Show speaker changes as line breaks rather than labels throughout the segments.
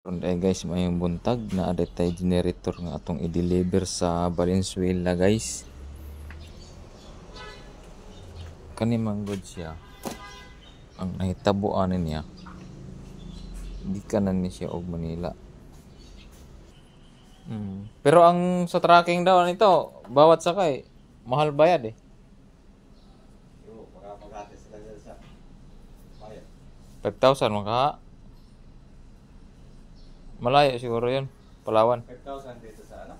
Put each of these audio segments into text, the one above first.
Karon ay guys, mayong buntag na aday tay generator nga atong i-deliver sa Valenzuela guys. Kani manggod siya. Ang nahitabuan niya. Di kanan ni siya og Manila. Pero ang sa tracking daw nito, bawat sakay mahal bayad eh.
Yo, magatis lang yan sa bayad.
5,000 maka. Malayo siguro 'yun, Palawan.
5,000 dito sa ano?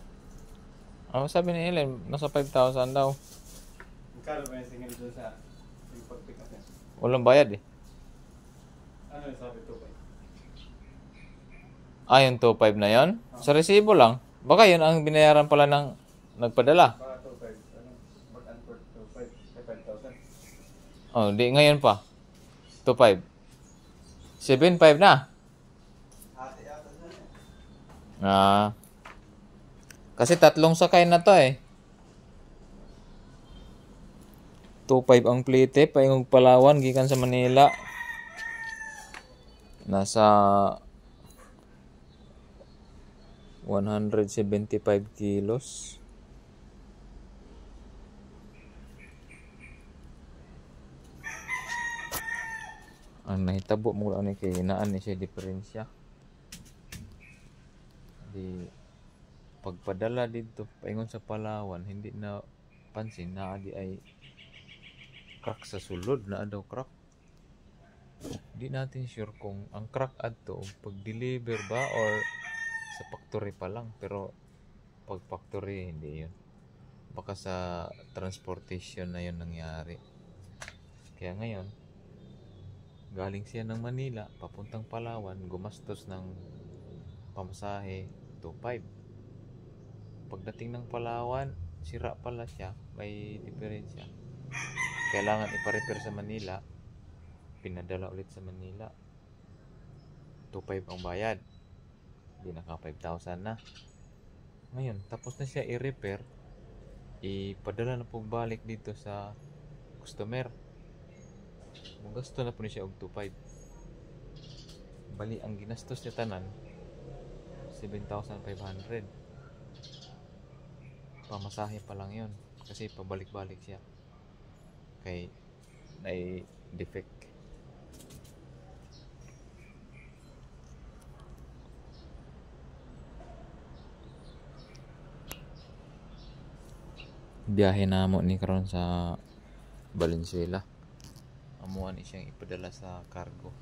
Ano sabi ni Ellen, nasa 5,000 daw.
Magkano ba yung singil doon sa yung pag-pick up yan?
Walang bayad eh.
Ano yung sabi to ba?
Yung 2,500 na 'yon. Sa resibo lang. Baka 'yun ang binayaran pala ng nagpadala.
Baka 2,500. Ano? Back and forth 2,500. 5,000.
Oh, di ngayon pa. 2,500. 7,500 na.
Ate ata na yan.
Kasi tatlong sakay na to eh. 2,500 ang plite, paingog Palawan, gikan sa Manila. Nasa 175 kilos. Ang nahitabo mo lang ni kay naan ni siya diferensya. Di pagpadala dito paingon sa Palawan, hindi na pansin na di ay crack sa sulod na daw crack. Di natin sure kung ang crack adto pag-deliver ba or sa factory pa lang, pero pag factory hindi yun. Baka sa transportation na yun nangyari. Kaya ngayon galing siya ng Manila papuntang Palawan, gumastos ng pamasahe 2,500. Pagdating ng Palawan, sira pala siya, may diferensya. Kailangan ipa-repair sa Manila, pinadala ulit sa Manila. 2,500 ang bayad. Di naka 5,000 na. Ngayon, tapos na siya i-repair, ipadala na po balik dito sa customer. Magasto na po niya og 2,500. Bali, ang ginastos niya tanan 7,500. Pamasahe pa lang yun. Kasi pabalik-balik siya. Kay may defect. Biyahe na mo ni karon sa Valenzuela. Amuan ni siyang ipadala sa cargo.